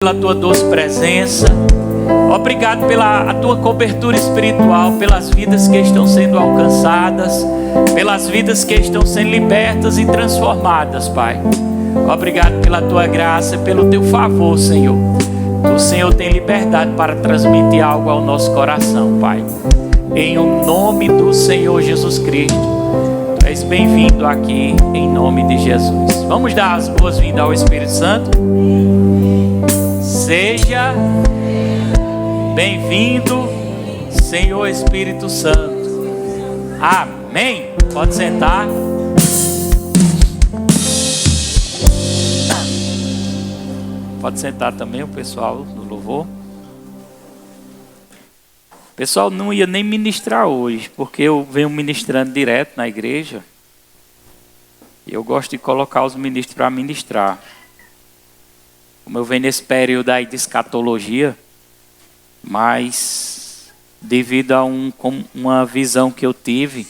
Pela tua doce presença, obrigado pela a tua cobertura espiritual, pelas vidas que estão sendo alcançadas, pelas vidas que estão sendo libertas e transformadas, Pai. Obrigado pela tua graça, pelo teu favor, Senhor. O Senhor tem liberdade para transmitir algo ao nosso coração, Pai. Em o nome do Senhor Jesus Cristo, tu és bem-vindo aqui, em nome de Jesus. Vamos dar as boas-vindas ao Espírito Santo? Seja bem-vindo, Senhor Espírito Santo. Amém. Pode sentar. Pode sentar também o pessoal do louvor. O pessoal não ia nem ministrar hoje, porque eu venho ministrando direto na igreja. E eu gosto de colocar os ministros para ministrar. Como eu venho nesse período aí de escatologia, mas devido a uma visão que eu tive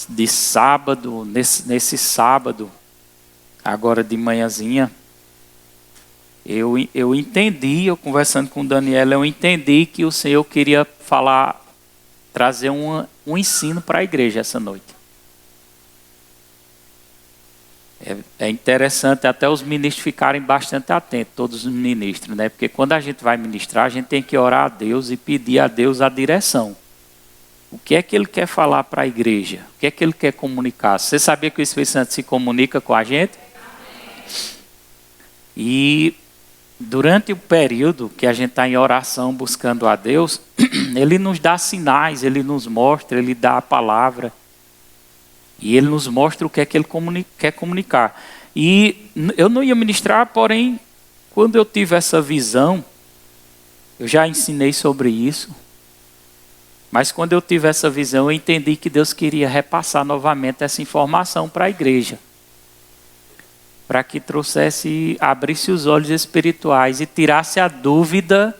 de sábado, nesse sábado, agora de manhãzinha, eu entendi, eu conversando com o Daniel, eu entendi que o Senhor queria trazer um ensino para a igreja essa noite. É interessante até os ministros ficarem bastante atentos, todos os ministros, né? Porque quando a gente vai ministrar, a gente tem que orar a Deus e pedir a Deus a direção. O que é que Ele quer falar para a igreja? O que é que Ele quer comunicar? Você sabia que o Espírito Santo se comunica com a gente? E durante o período que a gente está em oração buscando a Deus, Ele nos dá sinais, Ele nos mostra, Ele dá a palavra. E Ele nos mostra o que é que Ele quer comunicar. E eu não ia ministrar, porém, quando eu tive essa visão, eu já ensinei sobre isso, mas quando eu tive essa visão, eu entendi que Deus queria repassar novamente essa informação para a igreja, para que abrisse os olhos espirituais e tirasse a dúvida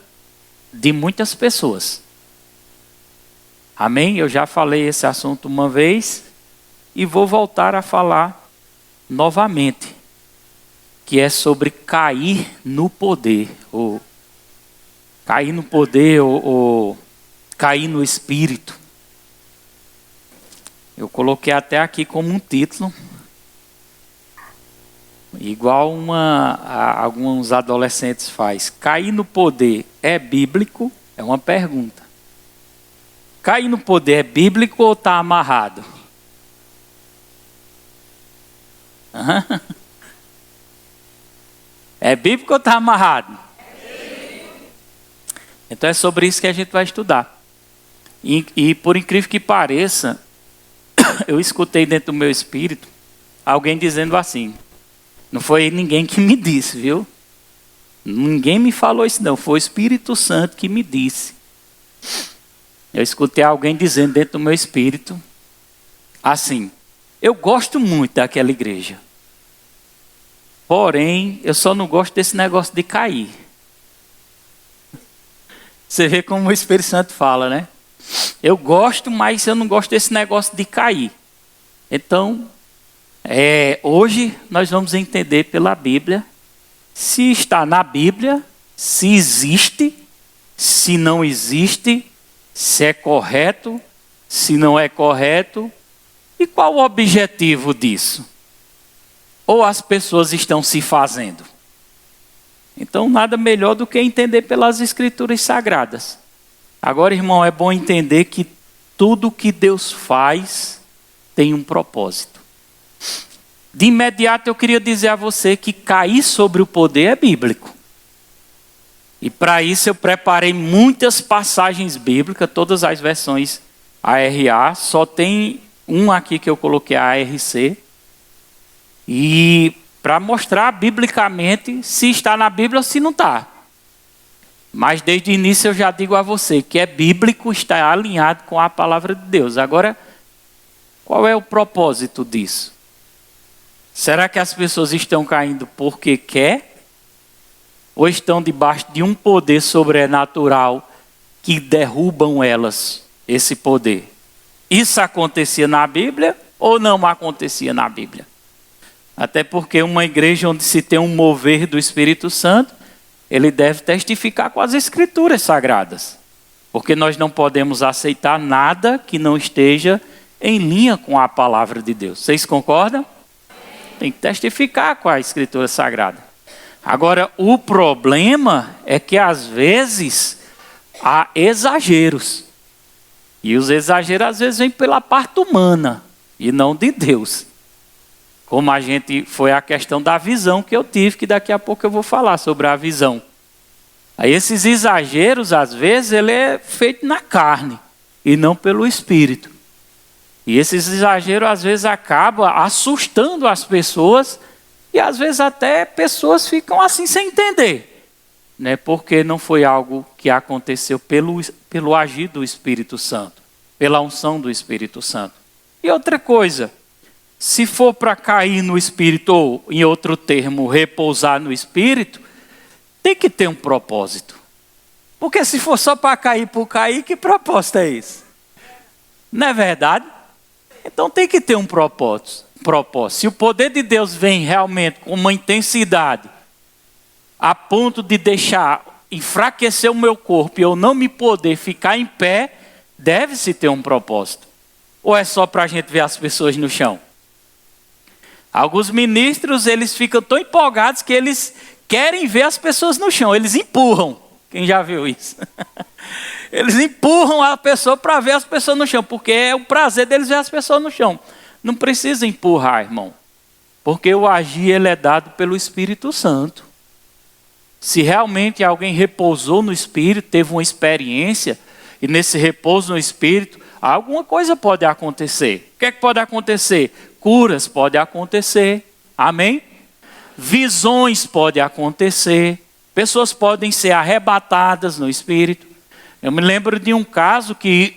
de muitas pessoas. Amém? Eu já falei esse assunto uma vez, e vou voltar a falar novamente, que é sobre cair no poder, ou cair no poder, ou cair no espírito. Eu coloquei até aqui como um título, igual alguns adolescentes fazem. Cair no poder é bíblico? É uma pergunta. Cair no poder é bíblico ou está amarrado? É bíblico ou está amarrado? Então é sobre isso que a gente vai estudar. E por incrível que pareça, eu escutei dentro do meu espírito alguém dizendo assim. Não foi ninguém que me disse, viu? Ninguém me falou isso não, foi o Espírito Santo que me disse. Eu escutei alguém dizendo dentro do meu espírito assim: eu gosto muito daquela igreja, porém, eu só não gosto desse negócio de cair. Você vê como o Espírito Santo fala, né? Eu gosto, mas eu não gosto desse negócio de cair. Então, hoje nós vamos entender pela Bíblia, se está na Bíblia, se existe, se não existe, se é correto, se não é correto. E qual o objetivo disso? Ou as pessoas estão se fazendo? Então, nada melhor do que entender pelas Escrituras Sagradas. Agora, irmão, é bom entender que tudo que Deus faz tem um propósito. De imediato, eu queria dizer a você que cair sobre o poder é bíblico. E para isso eu preparei muitas passagens bíblicas, todas as versões ARA, só tem um aqui que eu coloquei a ARC, e para mostrar biblicamente se está na Bíblia ou se não está. Mas desde o início eu já digo a você que é bíblico, está alinhado com a palavra de Deus. Agora, qual é o propósito disso? Será que as pessoas estão caindo porque quer? Ou estão debaixo de um poder sobrenatural que derrubam elas, esse poder? Isso acontecia na Bíblia ou não acontecia na Bíblia? Até porque uma igreja onde se tem um mover do Espírito Santo, ele deve testificar com as Escrituras Sagradas. Porque nós não podemos aceitar nada que não esteja em linha com a palavra de Deus. Vocês concordam? Tem que testificar com a Escritura Sagrada. Agora, o problema é que às vezes há exageros. E os exageros às vezes vêm pela parte humana e não de Deus. Como foi a questão da visão que eu tive, que daqui a pouco eu vou falar sobre a visão. Aí esses exageros, às vezes, ele é feito na carne e não pelo Espírito. E esses exageros, às vezes, acabam assustando as pessoas e, às vezes, até pessoas ficam assim sem entender, né? Porque não foi algo que aconteceu pelo agir do Espírito Santo, pela unção do Espírito Santo. E outra coisa, se for para cair no Espírito, ou, em outro termo, repousar no Espírito, tem que ter um propósito. Porque se for só para cair por cair, que propósito é esse? Não é verdade? Então tem que ter um propósito. Se o poder de Deus vem realmente com uma intensidade, a ponto de enfraquecer o meu corpo e eu não me poder ficar em pé, deve-se ter um propósito. Ou é só para a gente ver as pessoas no chão? Alguns ministros, eles ficam tão empolgados que eles querem ver as pessoas no chão. Eles empurram. Quem já viu isso? Eles empurram a pessoa para ver as pessoas no chão, porque é o prazer deles ver as pessoas no chão. Não precisa empurrar, irmão. Porque o agir, ele é dado pelo Espírito Santo. Se realmente alguém repousou no Espírito, teve uma experiência, e nesse repouso no Espírito, alguma coisa pode acontecer. O que é que pode acontecer? Curas podem acontecer. Amém? Visões podem acontecer. Pessoas podem ser arrebatadas no Espírito. Eu me lembro de um caso que,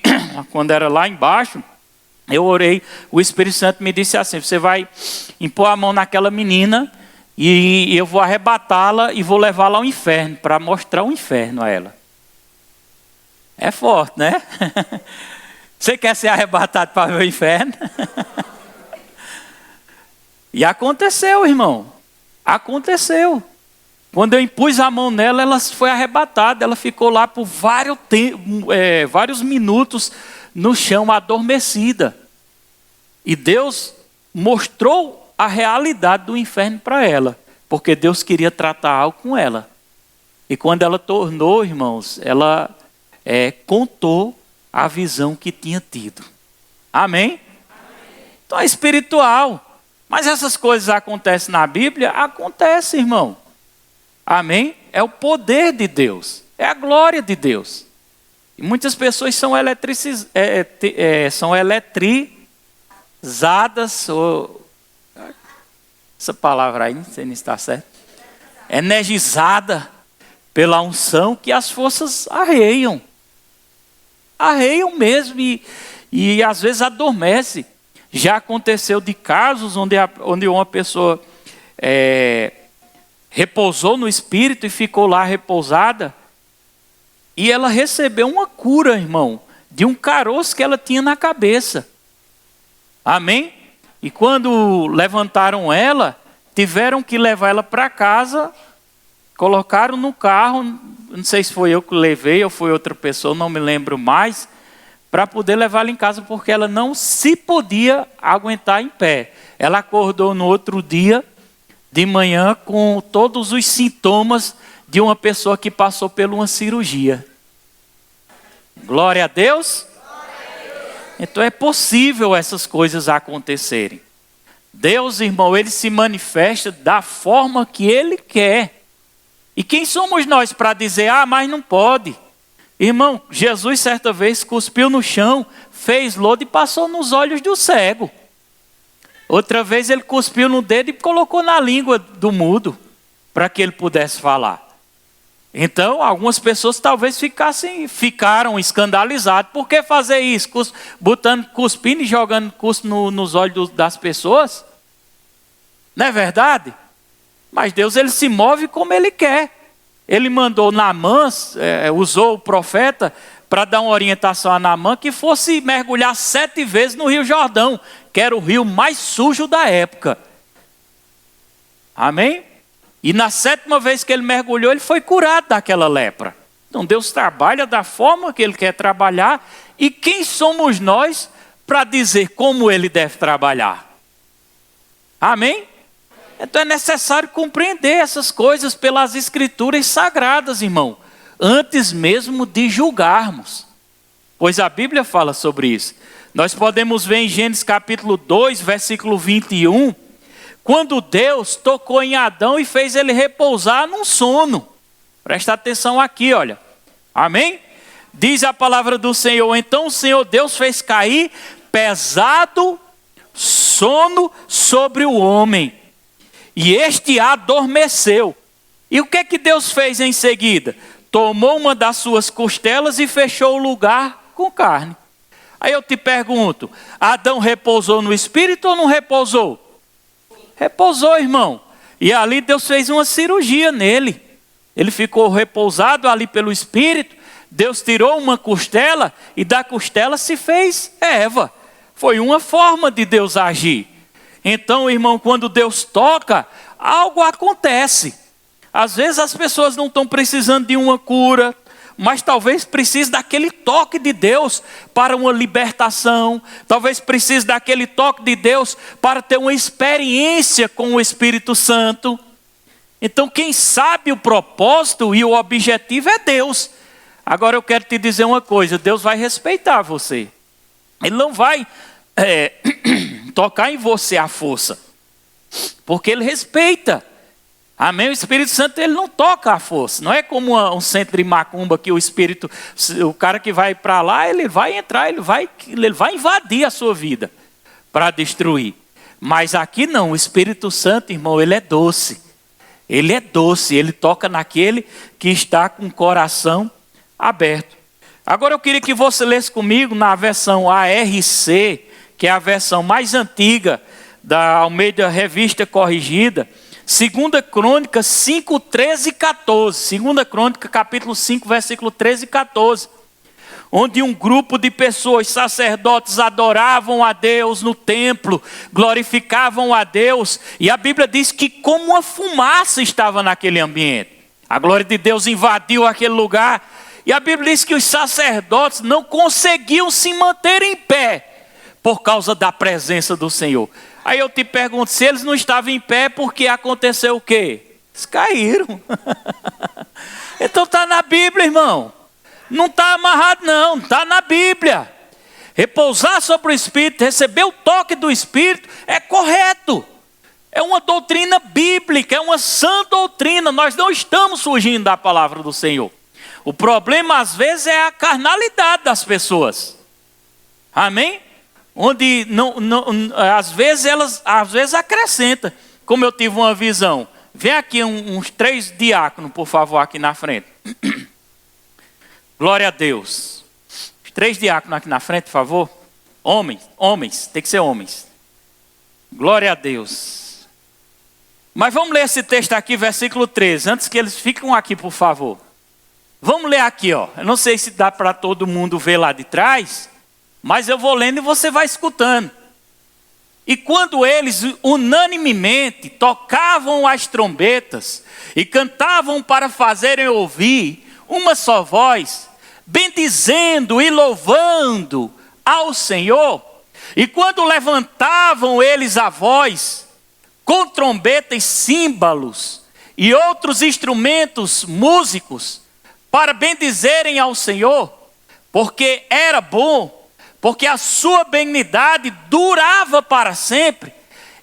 quando era lá embaixo, eu orei, o Espírito Santo me disse assim: você vai impor a mão naquela menina e eu vou arrebatá-la e vou levá-la ao inferno, para mostrar o inferno a ela. É forte, né? Você quer ser arrebatado para ver o inferno? E aconteceu, irmão. Aconteceu. Quando eu impus a mão nela, ela foi arrebatada. Ela ficou lá por vários minutos no chão, adormecida. E Deus mostrou a realidade do inferno para ela, porque Deus queria tratar algo com ela. E quando ela tornou, irmãos, ela contou a visão que tinha tido. Amém? Então é espiritual. Mas essas coisas acontecem na Bíblia? Acontece, irmão. Amém? É o poder de Deus. É a glória de Deus. E muitas pessoas são eletrizadas, essa palavra aí, não sei se está certo. Energizada pela unção que as forças arreiam. Arreiam mesmo e às vezes adormece. Já aconteceu de casos onde uma pessoa repousou no Espírito e ficou lá repousada, e ela recebeu uma cura, irmão, de um caroço que ela tinha na cabeça. Amém? E quando levantaram ela, tiveram que levar ela para casa, colocaram no carro, não sei se foi eu que levei ou foi outra pessoa, não me lembro mais, para poder levá-la em casa, porque ela não se podia aguentar em pé. Ela acordou no outro dia, de manhã, com todos os sintomas de uma pessoa que passou por uma cirurgia. Glória a Deus. Então é possível essas coisas acontecerem. Deus, irmão, ele se manifesta da forma que ele quer. E quem somos nós para dizer, mas não pode? Irmão, Jesus certa vez cuspiu no chão, fez lodo e passou nos olhos do cego. Outra vez ele cuspiu no dedo e colocou na língua do mudo, para que ele pudesse falar. Então, algumas pessoas talvez ficaram escandalizadas. Por que fazer isso? Cuspindo e jogando cuspe nos olhos das pessoas? Não é verdade? Mas Deus, ele se move como ele quer. Ele mandou Naamã, usou o profeta para dar uma orientação a Naamã que fosse mergulhar 7 vezes no Rio Jordão, que era o rio mais sujo da época. Amém? E na 7ª vez que ele mergulhou, ele foi curado daquela lepra. Então Deus trabalha da forma que Ele quer trabalhar. E quem somos nós para dizer como Ele deve trabalhar? Amém? Então é necessário compreender essas coisas pelas Escrituras sagradas, irmão, antes mesmo de julgarmos. Pois a Bíblia fala sobre isso. Nós podemos ver em Gênesis capítulo 2, versículo 21, quando Deus tocou em Adão e fez ele repousar num sono. Presta atenção aqui, olha. Amém? Diz a palavra do Senhor: então o Senhor Deus fez cair pesado sono sobre o homem, e este adormeceu. E o que é que Deus fez em seguida? Tomou uma das suas costelas e fechou o lugar com carne. Aí eu te pergunto, Adão repousou no Espírito ou não repousou? Repousou, irmão. E ali Deus fez uma cirurgia nele. Ele ficou repousado ali pelo Espírito. Deus tirou uma costela e da costela se fez Eva. Foi uma forma de Deus agir. Então, irmão, quando Deus toca, algo acontece. Às vezes as pessoas não estão precisando de uma cura, mas talvez precise daquele toque de Deus para uma libertação. Talvez precise daquele toque de Deus para ter uma experiência com o Espírito Santo. Então quem sabe o propósito e o objetivo é Deus. Agora eu quero te dizer uma coisa, Deus vai respeitar você. Ele não vai tocar em você à força, porque Ele respeita. Amém? O Espírito Santo, ele não toca à força. Não é como um centro de macumba que o cara que vai para lá, ele vai entrar, ele vai invadir a sua vida para destruir. Mas aqui não, o Espírito Santo, irmão, ele é doce. Ele é doce, ele toca naquele que está com o coração aberto. Agora eu queria que você lesse comigo na versão ARC, que é a versão mais antiga da Almeida Revista Corrigida. 2 Crônica 5, 13 e 14. 2 Crônica capítulo 5, versículo 13 e 14. Onde um grupo de pessoas, sacerdotes, adoravam a Deus no templo, glorificavam a Deus. E a Bíblia diz que como uma fumaça estava naquele ambiente. A glória de Deus invadiu aquele lugar. E a Bíblia diz que os sacerdotes não conseguiam se manter em pé por causa da presença do Senhor. Aí eu te pergunto, se eles não estavam em pé, porque aconteceu o quê? Eles caíram. Então está na Bíblia, irmão. Não está amarrado não, está na Bíblia. Repousar sobre o Espírito, receber o toque do Espírito é correto. É uma doutrina bíblica, é uma sã doutrina. Nós não estamos fugindo da palavra do Senhor. O problema às vezes é a carnalidade das pessoas. Amém? Onde às vezes acrescenta. Como eu tive uma visão. Vem aqui uns 3 diáconos, por favor, aqui na frente. Glória a Deus. Os 3 diáconos aqui na frente, por favor. Homens, tem que ser homens. Glória a Deus. Mas vamos ler esse texto aqui, versículo 13, antes que eles fiquem aqui, por favor. Vamos ler aqui, ó. Eu não sei se dá para todo mundo ver lá de trás, mas eu vou lendo e você vai escutando. E quando eles unanimemente tocavam as trombetas e cantavam para fazerem ouvir uma só voz, bendizendo e louvando ao Senhor, e quando levantavam eles a voz, com trombetas, símbolos e outros instrumentos músicos, para bendizerem ao Senhor, porque era bom, porque a sua benignidade durava para sempre.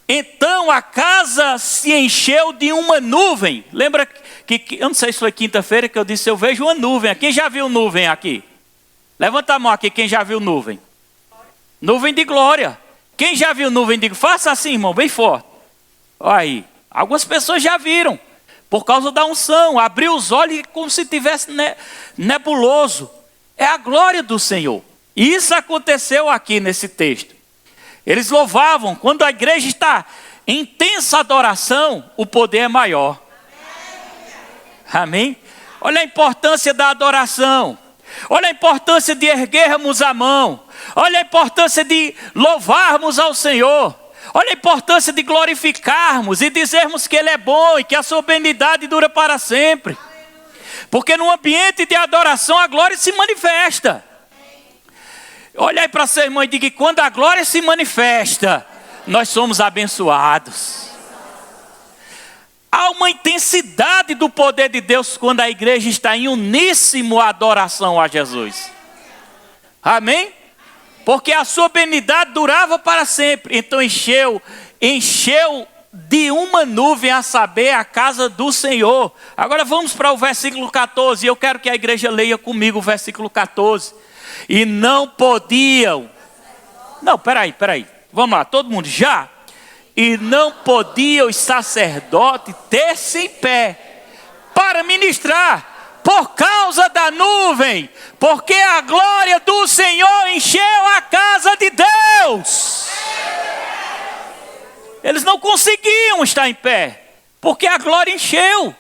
Então a casa se encheu de uma nuvem. Lembra que eu não sei se foi quinta-feira que eu disse, eu vejo uma nuvem. Quem já viu nuvem aqui? Levanta a mão aqui, quem já viu nuvem? Nuvem de glória. Quem já viu nuvem de glória? Faça assim, irmão, bem forte. Olha aí, algumas pessoas já viram. Por causa da unção, abriu os olhos como se tivesse nebuloso. É a glória do Senhor. E isso aconteceu aqui nesse texto. Eles louvavam. Quando a igreja está em intensa adoração, o poder é maior. Amém? Olha a importância da adoração. Olha a importância de erguermos a mão. Olha a importância de louvarmos ao Senhor. Olha a importância de glorificarmos e dizermos que Ele é bom e que a sua benignidade dura para sempre. Porque no ambiente de adoração a glória se manifesta. Olha aí para seu irmão e diga que quando a glória se manifesta, nós somos abençoados. Há uma intensidade do poder de Deus quando a igreja está em uníssimo adoração a Jesus. Amém? Porque a sua benignidade durava para sempre. Então encheu de uma nuvem, a saber, a casa do Senhor. Agora vamos para o versículo 14. Eu quero que a igreja leia comigo o versículo 14. E não podiam. Não, peraí. Vamos lá, todo mundo já. E não podiam os sacerdotes ter-se em pé para ministrar, por causa da nuvem, porque a glória do Senhor encheu a casa de Deus. Eles não conseguiam estar em pé, porque a glória encheu.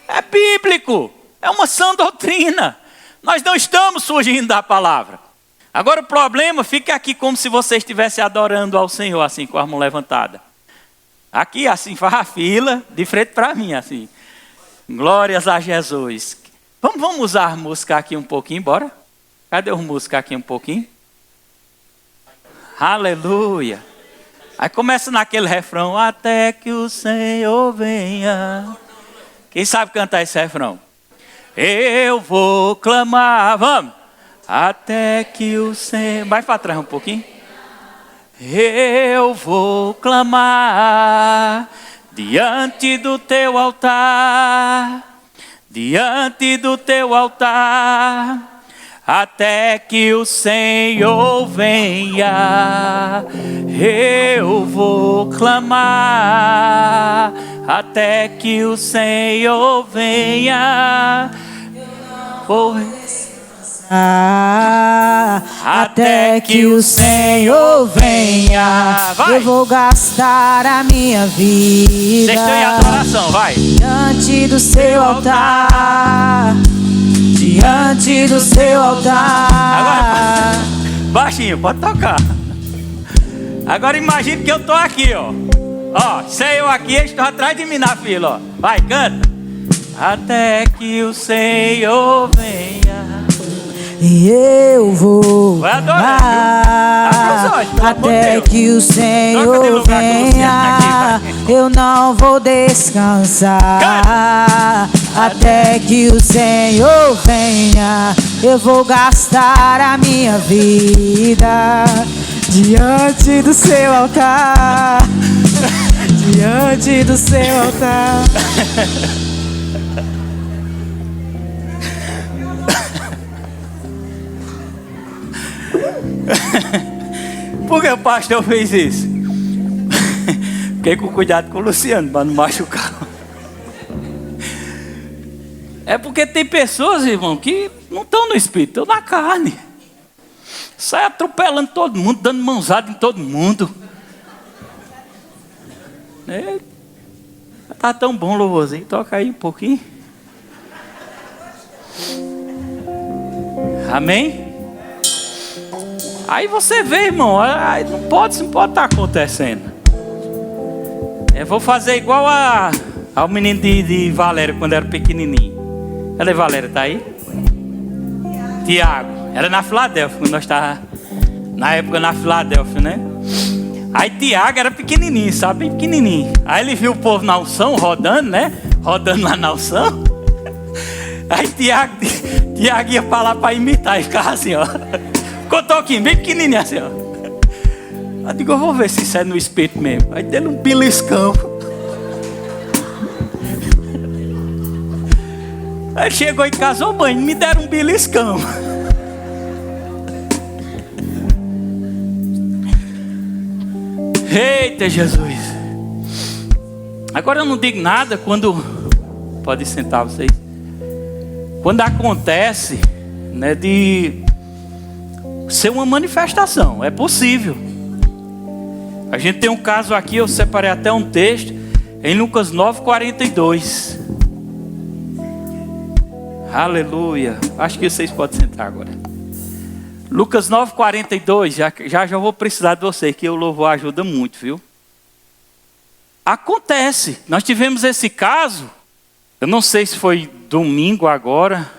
É bíblico, é uma sã doutrina. Nós não estamos fugindo da palavra. Agora o problema fica aqui como se você estivesse adorando ao Senhor, assim, com a mão levantada. Aqui, assim, faz a fila, de frente para mim, assim. Glórias a Jesus. Vamos usar a música aqui um pouquinho, bora? Cadê o música aqui um pouquinho? Aleluia. Aí começa naquele refrão, até que o Senhor venha. Quem sabe cantar esse refrão? Eu vou clamar, vamos. Até que o Senhor... Vai para trás um pouquinho. Eu vou clamar diante do teu altar. Diante do teu altar. Até que o Senhor venha. Eu vou clamar. Até que o Senhor venha. Vou... até que o Senhor venha, vai. Eu vou gastar a minha vida. Vocês estão em adoração, vai. Diante do seu altar, diante do seu altar. Agora, baixinho, pode tocar. Agora imagine que eu estou aqui, ó. Ó, sei eu aqui, eles estão atrás de mim na fila, ó. Vai, canta. Até que o Senhor venha. E eu vou vai adorar, até que o Senhor venha. Eu não vou descansar até que o Senhor venha. Eu vou gastar a minha vida diante do seu altar. Diante do seu altar. Por que o pastor fez isso? Fiquei com cuidado com o Luciano para não machucar. É porque tem pessoas, irmão, que não estão no espírito, estão na carne. Sai atropelando todo mundo, dando mãozada em todo mundo. Tá tão bom o louvorzinho, toca aí um pouquinho. Amém? Aí você vê, irmão, não pode estar acontecendo. Eu vou fazer igual ao menino de Valério quando era pequenininho. Cadê Valério? Tá aí? Tiago. Era na Filadélfia, quando nós estávamos na época na Filadélfia, né? Aí Tiago era pequenininho, sabe? Bem pequenininho. Aí ele viu o povo na unção rodando, né? Rodando lá na unção. Aí Tiago ia pra lá pra imitar e ficava assim, ó. Ficou toquinho, bem pequenininho assim, ó. Eu digo, eu vou ver se isso é no espírito mesmo. Aí deu um beliscão. Aí chegou em casa, ô mãe, me deram um beliscão. Eita Jesus. Agora eu não digo nada quando... Pode sentar vocês. Quando acontece, né, de ser uma manifestação, é possível. A gente tem um caso aqui, eu separei até um texto, em Lucas 9:42. Aleluia. Acho que vocês podem sentar agora. Lucas 9:42, já vou precisar de você, que o louvor ajuda muito, viu? acontece. Nós tivemos esse caso, eu não sei se foi domingo agora,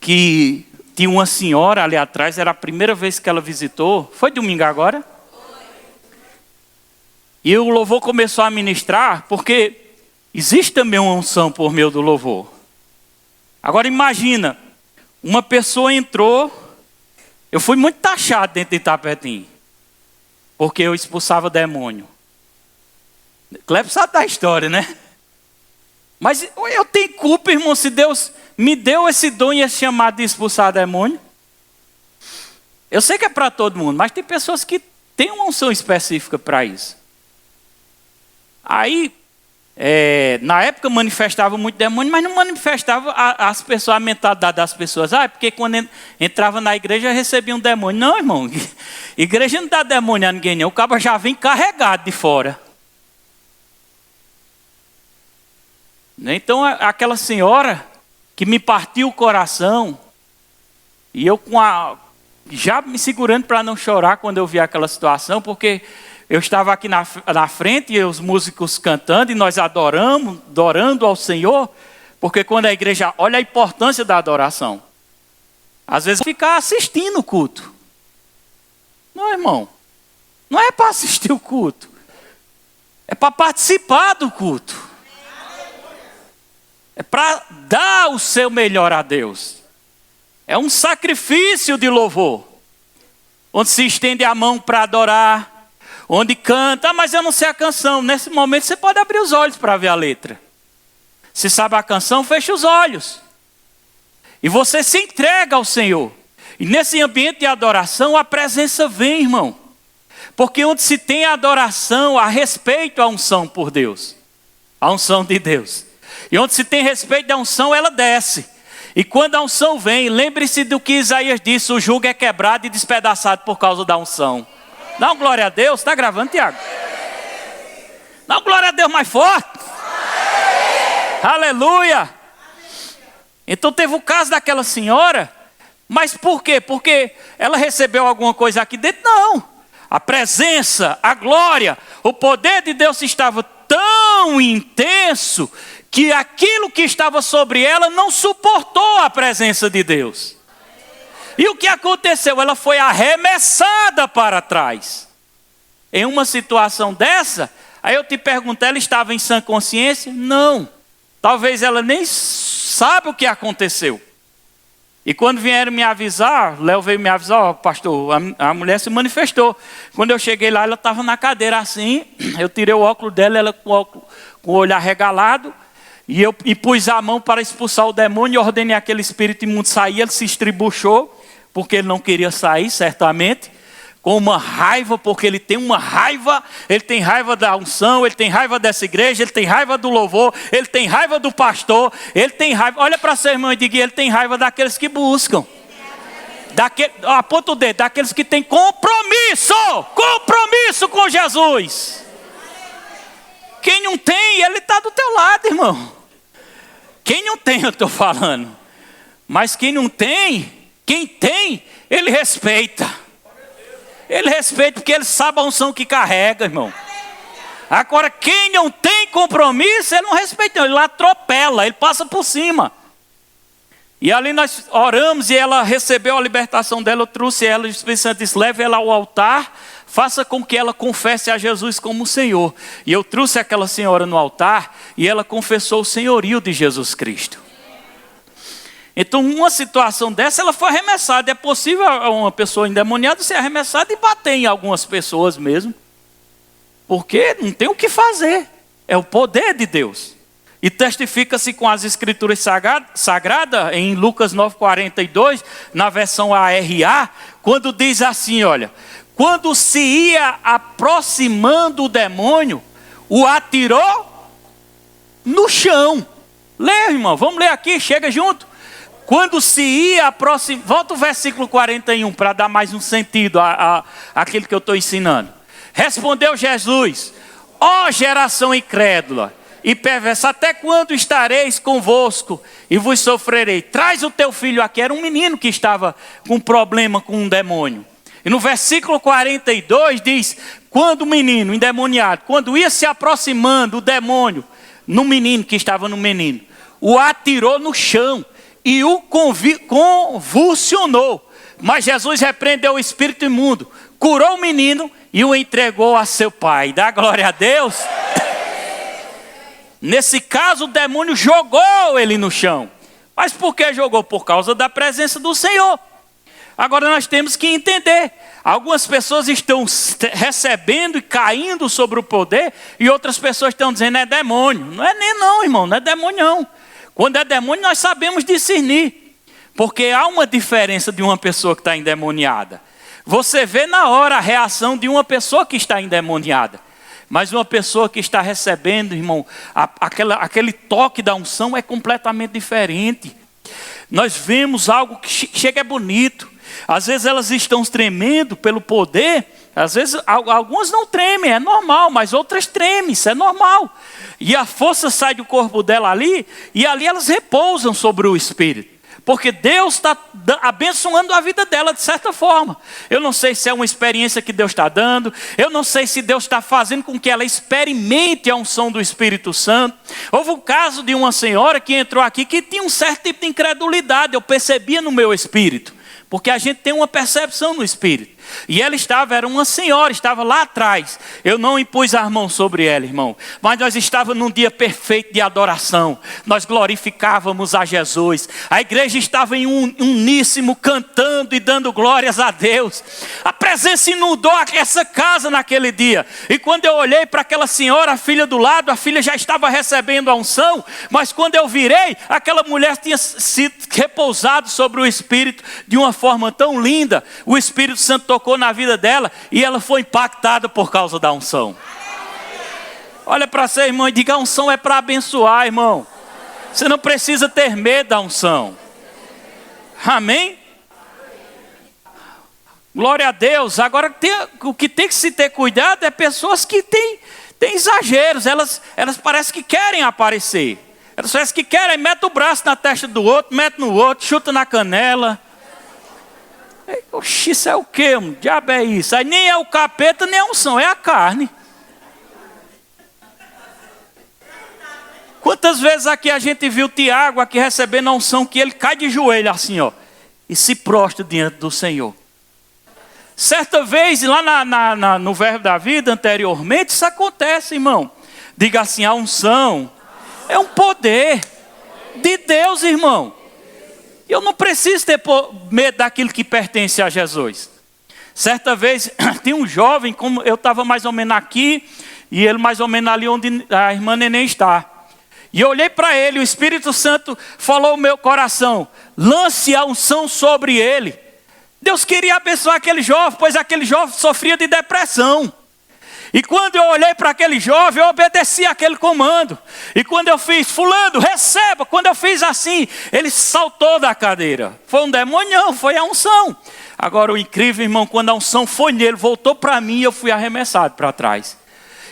que tinha uma senhora ali atrás, era a primeira vez que ela visitou. Foi domingo agora? E o louvor começou a ministrar, porque existe também uma unção por meio do louvor. Agora imagina, uma pessoa entrou, eu fui muito taxado dentro de Itapetim, porque eu expulsava demônio. Cleber sabe da história, né? Mas eu tenho culpa, irmão, se Deus me deu esse dom e esse chamado de expulsar demônio. Eu sei que é para todo mundo, mas tem pessoas que têm uma unção específica para isso. Aí, na época manifestava muito demônio, mas não manifestava as pessoas, a mentalidade das pessoas. Porque quando entrava na igreja recebia um demônio. Não, irmão, igreja não dá demônio a ninguém, não. O cabo já vem carregado de fora. Então, aquela senhora que me partiu o coração, e eu já me segurando para não chorar quando eu vi aquela situação, porque eu estava aqui na frente e os músicos cantando e nós adorando ao Senhor, porque quando a igreja, olha a importância da adoração. Às vezes ficar assistindo o culto. Não, irmão, não é para assistir o culto, é para participar do culto. É para dar o seu melhor a Deus. É um sacrifício de louvor, onde se estende a mão para adorar, onde canta, mas eu não sei a canção. Nesse momento você pode abrir os olhos para ver a letra. Se sabe a canção, fecha os olhos. E você se entrega ao Senhor. E nesse ambiente de adoração, a presença vem, irmão. Porque onde se tem adoração, há respeito à unção por Deus. A unção de Deus. E onde se tem respeito da unção, ela desce. E quando a unção vem, lembre-se do que Isaías disse: o jugo é quebrado e despedaçado por causa da unção. Dá uma glória a Deus. Está gravando, Tiago? Dá uma glória a Deus mais forte. Aleluia. Então teve o caso daquela senhora. Mas por quê? Porque ela recebeu alguma coisa aqui dentro? Não. A presença, a glória, o poder de Deus estava tão intenso que aquilo que estava sobre ela não suportou a presença de Deus. E o que aconteceu? Ela foi arremessada para trás. Em uma situação dessa, aí eu te pergunto, ela estava em sã consciência? Não. Talvez ela nem sabe o que aconteceu. E quando vieram me avisar, Léo veio me avisar: pastor, a mulher se manifestou. Quando eu cheguei lá, ela estava na cadeira assim, eu tirei o óculos dela, ela com o olho arregalado, e pus a mão para expulsar o demônio, e ordenei aquele espírito imundo sair. Ele se estribuchou, porque ele não queria sair, certamente, com uma raiva, porque ele tem uma raiva, ele tem raiva da unção, ele tem raiva dessa igreja, ele tem raiva do louvor, ele tem raiva do pastor, ele tem raiva, olha para seu irmão e diga: ele tem raiva daqueles que buscam, aponta o dedo, daqueles que têm compromisso com Jesus. Quem não tem, ele está do teu lado, irmão. Quem não tem, eu estou falando, mas quem não tem, quem tem, ele respeita. Ele respeita porque ele sabe a unção que carrega, irmão. Agora, quem não tem compromisso, ele não respeita, ele atropela, ele passa por cima. E ali nós oramos e ela recebeu a libertação dela. Eu trouxe ela, o Espírito Santo disse: leve ela ao altar, faça com que ela confesse a Jesus como Senhor. E eu trouxe aquela senhora no altar e ela confessou o senhorio de Jesus Cristo. Então, uma situação dessa, ela foi arremessada. É possível uma pessoa endemoniada ser arremessada e bater em algumas pessoas mesmo. Porque não tem o que fazer. É o poder de Deus. E testifica-se com as escrituras sagradas, em Lucas 9,42, na versão ARA, quando diz assim, olha: quando se ia aproximando o demônio, o atirou no chão. Lê, irmão, vamos ler aqui, chega junto. Quando se ia aproximar, volta o versículo 41 para dar mais um sentido àquilo que eu estou ensinando. Respondeu Jesus: ó geração incrédula e perversa, até quando estareis convosco e vos sofrerei? Traz o teu filho aqui. Era um menino que estava com problema com um demônio. E no versículo 42 diz, quando o menino endemoniado, quando ia se aproximando o demônio no menino que estava no menino, o atirou no chão e o convulsionou. Mas Jesus repreendeu o espírito imundo, curou o menino e o entregou a seu pai. Dá glória a Deus. Nesse caso, o demônio jogou ele no chão. Mas por que jogou? Por causa da presença do Senhor. Agora nós temos que entender. Algumas pessoas estão recebendo e caindo sobre o poder, e outras pessoas estão dizendo é demônio. Não é nem não, irmão, não é demônio não. Quando é demônio nós sabemos discernir. Porque há uma diferença de uma pessoa que está endemoniada. Você vê na hora a reação de uma pessoa que está endemoniada. Mas uma pessoa que está recebendo, irmão, aquele toque da unção é completamente diferente. Nós vemos algo que chega é bonito. Às vezes elas estão tremendo pelo poder. Às vezes algumas não tremem, é normal. Mas outras tremem, isso é normal. E a força sai do corpo dela ali. E ali elas repousam sobre o Espírito. Porque Deus está abençoando a vida dela de certa forma. Eu não sei se é uma experiência que Deus está dando. Eu não sei se Deus está fazendo com que ela experimente a unção do Espírito Santo. Houve um caso de uma senhora que entrou aqui que tinha um certo tipo de incredulidade. Eu percebia no meu espírito. Porque a gente tem uma percepção no espírito. E ela era uma senhora, estava lá atrás. Eu não impus as mãos sobre ela, irmão. Mas nós estávamos num dia perfeito de adoração. Nós glorificávamos a Jesus. A igreja estava em uníssimo, cantando e dando glórias a Deus. A presença inundou essa casa naquele dia. E quando eu olhei para aquela senhora, a filha do lado, a filha já estava recebendo a unção. Mas quando eu virei, aquela mulher tinha sido repousado sobre o Espírito de uma forma tão linda. O Espírito Santo tocou na vida dela e ela foi impactada por causa da unção. Olha para você, irmão, e diga: a unção é para abençoar, irmão. Você não precisa ter medo da unção. Amém? Glória a Deus. Agora, o que tem que se ter cuidado é pessoas que têm exageros. Elas parecem que querem aparecer. Elas parecem que querem, mete o braço na testa do outro, mete no outro, chuta na canela. Oxi, isso é o quê? Diabo é isso? Aí nem é o capeta, nem a unção, é a carne. Quantas vezes aqui a gente viu Tiago aqui recebendo a unção que ele cai de joelho assim, ó, e se prostra diante do Senhor. Certa vez, lá no Verbo da Vida, anteriormente, isso acontece, irmão. Diga assim: a unção é um poder de Deus, irmão. Eu não preciso ter medo daquilo que pertence a Jesus. Certa vez, tinha um jovem, como eu estava mais ou menos aqui, e ele mais ou menos ali onde a irmã Neném está. E eu olhei para ele, o Espírito Santo falou ao meu coração: lance a unção sobre ele. Deus queria abençoar aquele jovem, pois aquele jovem sofria de depressão. E quando eu olhei para aquele jovem, eu obedeci aquele comando. E quando eu fiz: fulano, receba. Quando eu fiz assim, ele saltou da cadeira. Foi um demônio? Não, foi a unção. Agora o incrível, irmão, quando a unção foi nele, voltou para mim e eu fui arremessado para trás.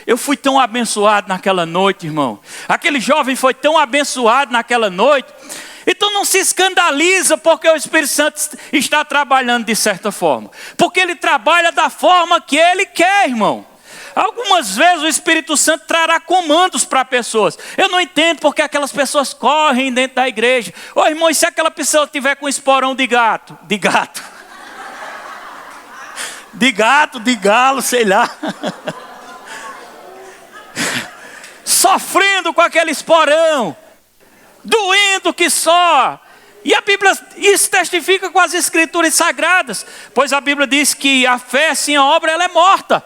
Eu fui tão abençoado naquela noite, irmão. Aquele jovem foi tão abençoado naquela noite. Então não se escandaliza porque o Espírito Santo está trabalhando de certa forma. Porque ele trabalha da forma que ele quer, irmão. Algumas vezes o Espírito Santo trará comandos para pessoas. Eu não entendo porque aquelas pessoas correm dentro da igreja. Ô irmão, e se aquela pessoa tiver com esporão de gato? De galo, sei lá. Sofrendo com aquele esporão. Doendo que só. E a Bíblia, isso testifica com as Escrituras Sagradas. Pois a Bíblia diz que a fé sem a obra, ela é morta.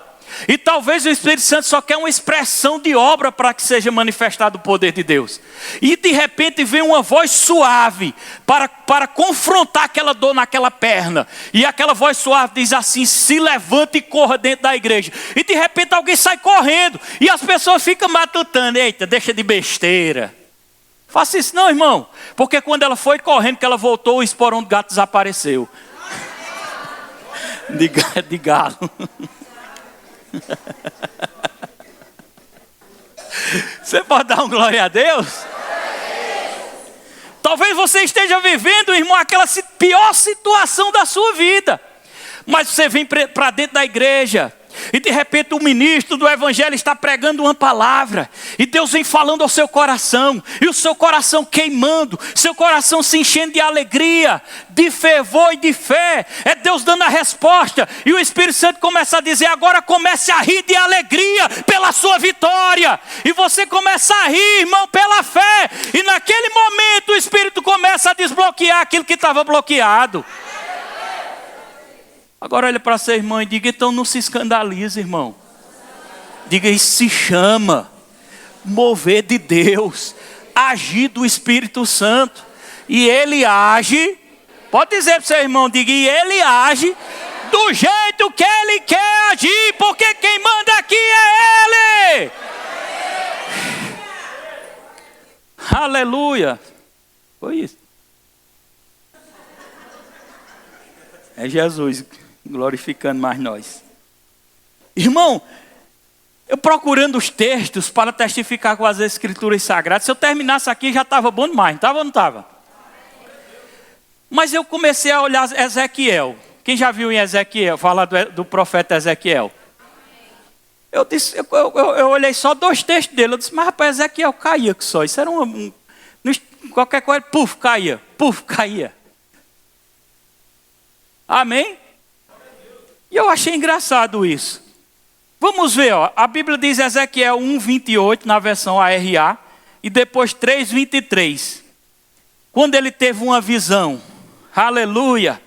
E talvez o Espírito Santo só quer uma expressão de obra para que seja manifestado o poder de Deus. E de repente vem uma voz suave para confrontar aquela dor naquela perna. E aquela voz suave diz assim: se levanta e corra dentro da igreja. E de repente alguém sai correndo. E as pessoas ficam matutando: eita, deixa de besteira. Faça isso não, irmão. Porque quando ela foi correndo, que ela voltou, o esporão do gato desapareceu. De galo. Você pode dar um glória a Deus? Talvez você esteja vivendo, irmão, aquela pior situação da sua vida. Mas você vem para dentro da igreja e de repente o ministro do evangelho está pregando uma palavra e Deus vem falando ao seu coração, e o seu coração queimando, seu coração se enchendo de alegria, de fervor e de fé. É Deus dando a resposta, e o Espírito Santo começa a dizer: agora comece a rir de alegria pela sua vitória. E você começa a rir, irmão, pela fé, e naquele momento o Espírito começa a desbloquear aquilo que estava bloqueado. Agora olha para seu irmão e diga: então não se escandalize, irmão. Diga: isso se chama mover de Deus, agir do Espírito Santo. E ele age, pode dizer para seu irmão, diga: e ele age do jeito que ele quer agir, porque quem manda aqui é ele. Aleluia. Foi isso. É Jesus glorificando mais nós. Irmão, eu procurando os textos para testificar com as Escrituras Sagradas. Se eu terminasse aqui já estava bom demais, não estava ou não estava? Mas eu comecei a olhar Ezequiel. Quem já viu em Ezequiel, falar do profeta Ezequiel? Eu olhei só 2 textos dele. Eu disse: mas rapaz, Ezequiel caía que só. Isso era qualquer coisa, caía. Amém? E eu achei engraçado isso. Vamos ver, ó. A Bíblia diz Ezequiel 1:28 na versão ARA e depois 3:23. Quando ele teve uma visão. Aleluia.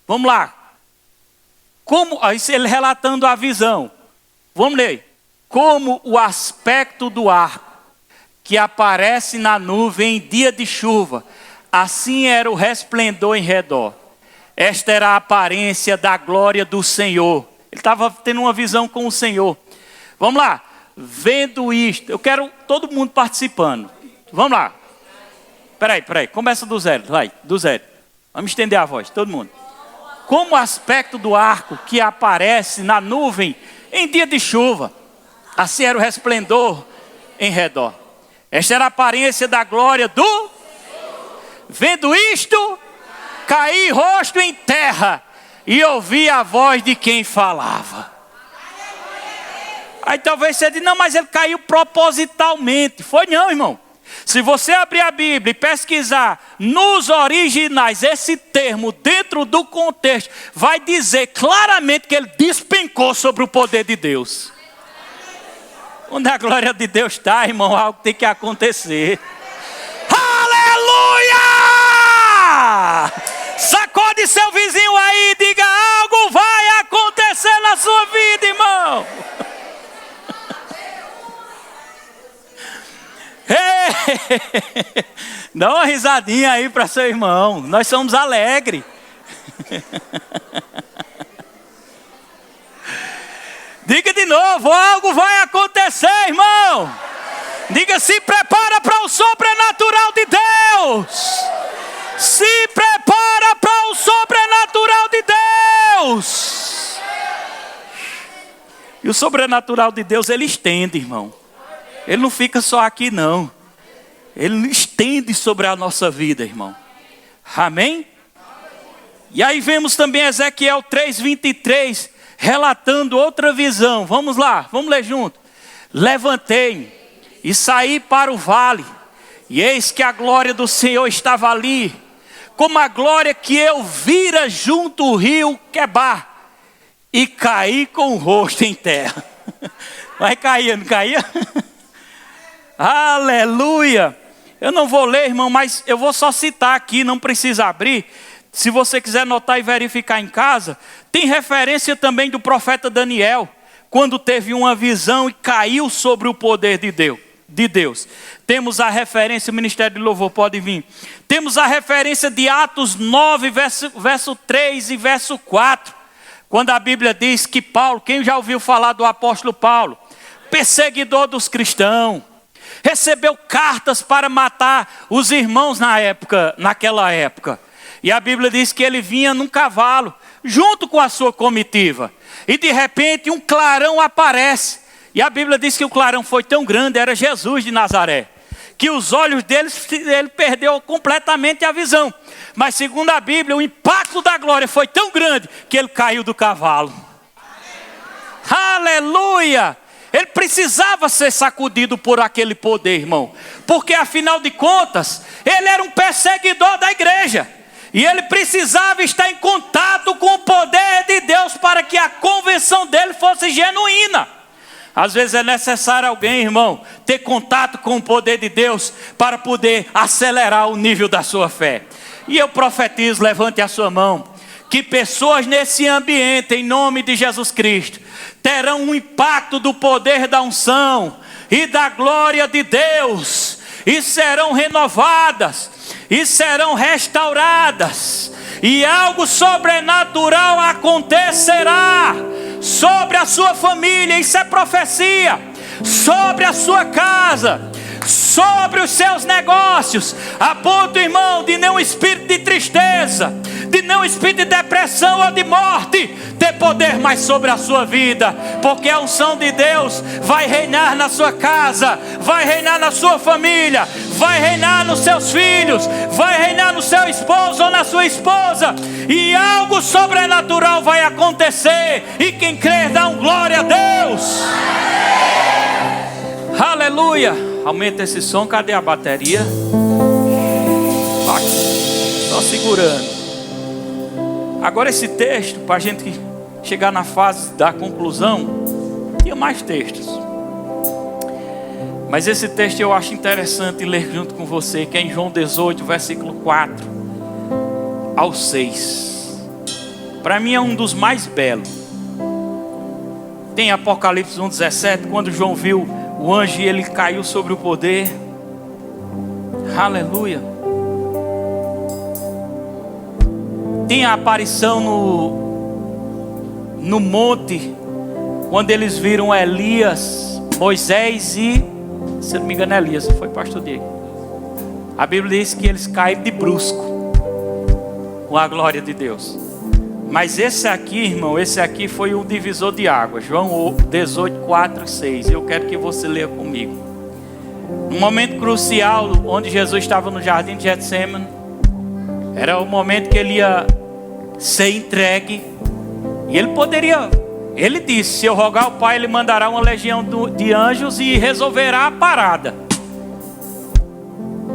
Vamos lá. Ele relatando a visão. Vamos ler. Como o aspecto do arco que aparece na nuvem em dia de chuva, assim era o resplendor em redor. Esta era a aparência da glória do Senhor. Ele estava tendo uma visão com o Senhor. Vamos lá. Vendo isto. Eu quero todo mundo participando. Vamos lá. Peraí. Começa do zero. Vai, do zero. Vamos estender a voz, todo mundo. Como o aspecto do arco que aparece na nuvem em dia de chuva, assim era o resplendor em redor. Esta era a aparência da glória do Senhor. Vendo isto, caí rosto em terra e ouvi a voz de quem falava. Aí talvez você diga: não, mas ele caiu propositalmente. Foi não, irmão. Se você abrir a Bíblia e pesquisar nos originais esse termo dentro do contexto, vai dizer claramente que ele despencou sobre o poder de Deus. Onde a glória de Deus está, irmão, algo tem que acontecer. Aleluia! Sacode seu vizinho aí e diga: algo vai acontecer na sua vida, irmão. Dá uma risadinha aí para seu irmão. Nós somos alegres. Diga de novo: algo vai acontecer, irmão. Diga: se prepara para o sobrenatural de Deus. Se prepara para o sobrenatural de Deus. E o sobrenatural de Deus, ele estende, irmão. Ele não fica só aqui, não. Ele estende sobre a nossa vida, irmão. Amém? E aí vemos também Ezequiel 3:23, relatando outra visão. Vamos lá, vamos ler junto. Levantei-me e saí para o vale, e eis que a glória do Senhor estava ali, como a glória que eu vira junto ao rio Quebar, e caí com o rosto em terra. Vai cair, não caía? Aleluia! Eu não vou ler, irmão, mas eu vou só citar aqui, não precisa abrir. Se você quiser anotar e verificar em casa, tem referência também do profeta Daniel, quando teve uma visão e caiu sobre o poder de Deus. Temos a referência, o Ministério de Louvor pode vir. Temos a referência de Atos 9, verso 3 e verso 4. Quando a Bíblia diz que Paulo, quem já ouviu falar do apóstolo Paulo? Perseguidor dos cristãos. Recebeu cartas para matar os irmãos naquela época. E a Bíblia diz que ele vinha num cavalo, junto com a sua comitiva. E de repente um clarão aparece. E a Bíblia diz que o clarão foi tão grande, era Jesus de Nazaré, que os olhos dele, ele perdeu completamente a visão. Mas segundo a Bíblia, o impacto da glória foi tão grande que ele caiu do cavalo. Aleluia! Ele precisava ser sacudido por aquele poder, irmão. Porque afinal de contas, ele era um perseguidor da igreja. E ele precisava estar em contato com o poder de Deus para que a conversão dele fosse genuína. Às vezes é necessário alguém, irmão, ter contato com o poder de Deus para poder acelerar o nível da sua fé. E eu profetizo, levante a sua mão, que pessoas nesse ambiente, em nome de Jesus Cristo, terão um impacto do poder da unção e da glória de Deus, e serão renovadas, e serão restauradas, e algo sobrenatural acontecerá sobre a sua família. Isso é profecia. Sobre a sua casa, sobre os seus negócios, a ponto, irmão, de nenhum espírito de tristeza, de nenhum espírito de depressão ou de morte ter poder mais sobre a sua vida, porque a unção de Deus vai reinar na sua casa, vai reinar na sua família, vai reinar nos seus filhos, vai reinar no seu esposo ou na sua esposa, e algo sobrenatural vai acontecer. E quem crer, dá um glória a Deus. Aleluia. Aumenta esse som. Cadê a bateria? Só segurando. Agora esse texto, para a gente chegar na fase da conclusão, tinha mais textos, mas esse texto eu acho interessante ler junto com você, que é em João 18, versículo 4 ao 6. Para mim é um dos mais belos. Tem Apocalipse 1:17, quando João viu o anjo e ele caiu sobre o poder. Aleluia. Tem a aparição no monte, quando eles viram Elias, Moisés e, se não me engano, Elias, foi pastor Diego. A Bíblia diz que eles caíram de brusco com a glória de Deus. Mas esse aqui, irmão, esse aqui foi um divisor de águas. João 18, 4 e 6. Eu quero que você leia comigo. Um momento crucial, onde Jesus estava no jardim de Getsemane. Era o momento que ele ia ser entregue. E ele disse, se eu rogar ao Pai, ele mandará uma legião de anjos e resolverá a parada.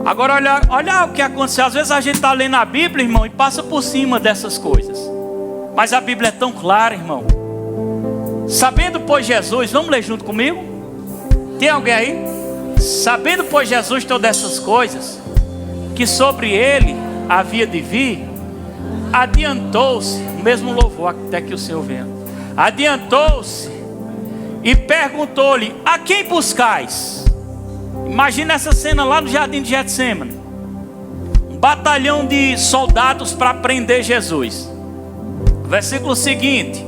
Agora olha o que aconteceu. Às vezes a gente está lendo a Bíblia, irmão, e passa por cima dessas coisas. Mas a Bíblia é tão clara, irmão. Sabendo, pois, Jesus, vamos ler junto comigo? Tem alguém aí? Sabendo, pois, Jesus todas essas coisas, que sobre ele havia de vir, adiantou-se, o mesmo louvor até que o Senhor venha. Adiantou-se e perguntou-lhe: a quem buscais? Imagina essa cena lá no jardim de Getsemane. Um batalhão de soldados para prender Jesus. Versículo seguinte: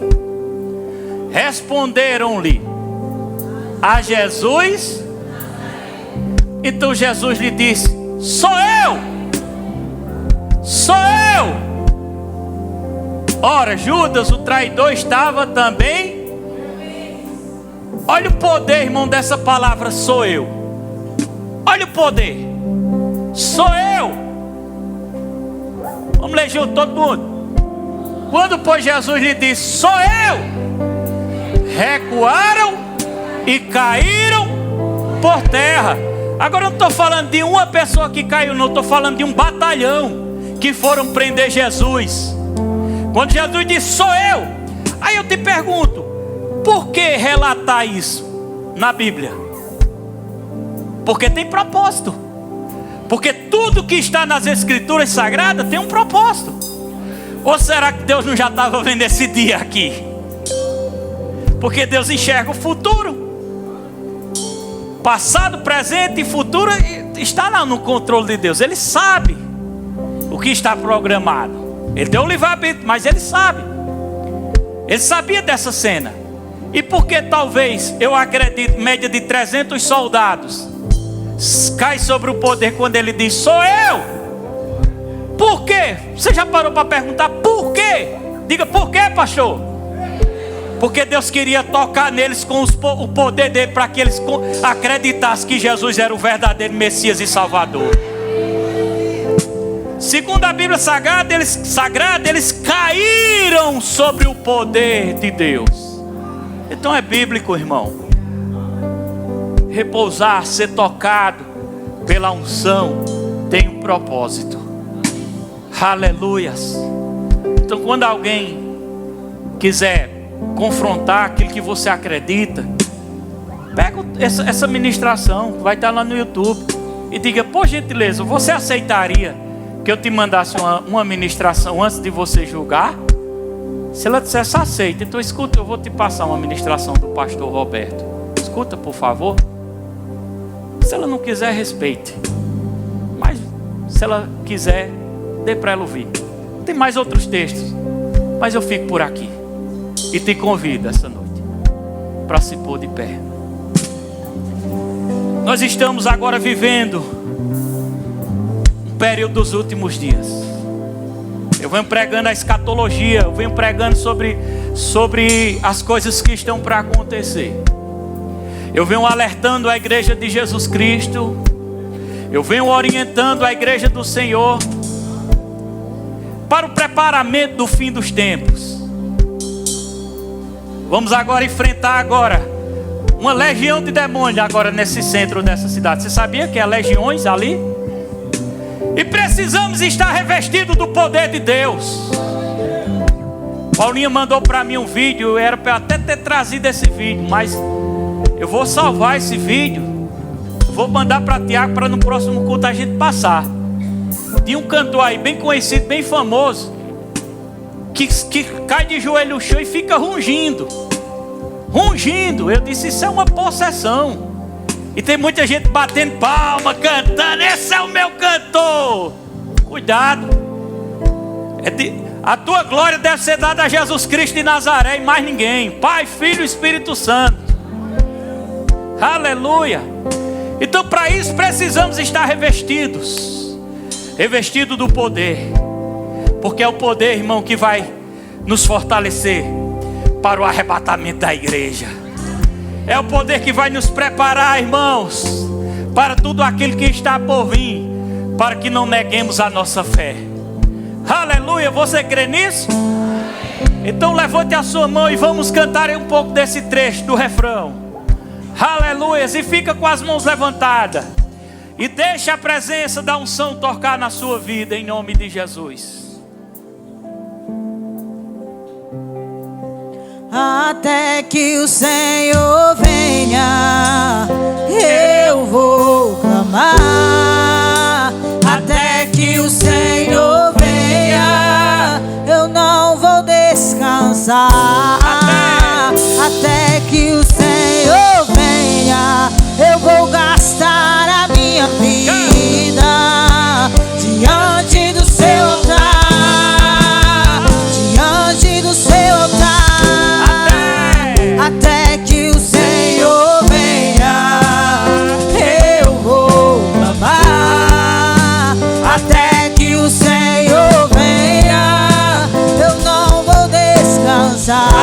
responderam-lhe: a Jesus. Então Jesus lhe disse: sou eu. Sou eu. Ora, Judas, o traidor, estava também. Olha o poder, irmão, dessa palavra sou eu. Olha o poder. Sou eu. Vamos ler junto, todo mundo. Quando, pois, Jesus lhe disse: sou eu, recuaram e caíram por terra. Agora eu não estou falando de uma pessoa que caiu, não, estou falando de um batalhão que foram prender Jesus. Quando Jesus disse: sou eu. Aí eu te pergunto, por que relatar isso na Bíblia? Porque tem propósito. Porque tudo que está nas Escrituras Sagradas tem um propósito. Ou será que Deus não já estava vendo esse dia aqui? Porque Deus enxerga o futuro. Passado, presente e futuro está lá no controle de Deus. Ele sabe o que está programado. Ele deu o livre-arbítrio, mas ele sabe. Ele sabia dessa cena. E porque talvez, eu acredito, média de 300 soldados cai sobre o poder quando ele diz: sou eu. Por quê? Você já parou para perguntar por quê? Diga: por quê, pastor? Porque Deus queria tocar neles com o poder dele, para que eles acreditassem que Jesus era o verdadeiro Messias e Salvador. Segundo a Bíblia Sagrada, eles caíram sobre o poder de Deus. Então é bíblico, irmão. Repousar, ser tocado pela unção, tem um propósito. Aleluias. Então quando alguém quiser confrontar aquilo que você acredita, pega essa ministração, vai estar lá no YouTube, e diga: por gentileza, você aceitaria que eu te mandasse uma ministração antes de você julgar? Se ela dissesse: aceita, então escuta, eu vou te passar uma ministração do pastor Roberto. Escuta, por favor. Se ela não quiser, respeite. Mas se ela quiser, dê para ela ouvir. Tem mais outros textos, mas eu fico por aqui e te convido essa noite para se pôr de pé. Nós estamos agora vivendo um período dos últimos dias. Eu venho pregando a escatologia, eu venho pregando sobre as coisas que estão para acontecer. Eu venho alertando a igreja de Jesus Cristo. Eu venho orientando a igreja do Senhor para o preparamento do fim dos tempos. Vamos agora enfrentar uma legião de demônios agora nesse centro dessa cidade. Você sabia que há legiões ali? E precisamos estar revestidos do poder de Deus. Paulinha mandou para mim um vídeo. Era para até ter trazido esse vídeo, mas eu vou salvar esse vídeo. Vou mandar para Tiago para no próximo culto a gente passar. Tinha um cantor aí bem conhecido, bem famoso, que cai de joelho no chão e fica rungindo. Eu disse: isso é uma possessão. E tem muita gente batendo palma, cantando: esse é o meu cantor. Cuidado. A tua glória deve ser dada a Jesus Cristo de Nazaré e mais ninguém. Pai, Filho e Espírito Santo. Aleluia. Então para isso precisamos estar revestidos do poder. Porque é o poder, irmão, que vai nos fortalecer para o arrebatamento da igreja. É o poder que vai nos preparar, irmãos, para tudo aquilo que está por vir, para que não neguemos a nossa fé. Aleluia, você crê nisso? Então levante a sua mão e vamos cantar um pouco desse trecho do refrão. Aleluia, e fica com as mãos levantadas e deixa a presença da unção tocar na sua vida, em nome de Jesus. Até que o Senhor venha, eu vou clamar. Até que o Senhor venha, eu não vou descansar. Até que o Senhor venha, eu vou gastar a minha vida diante do seu altar, diante do seu altar. Até que o Senhor venha, eu vou clamar. Até que o Senhor venha, eu não vou descansar.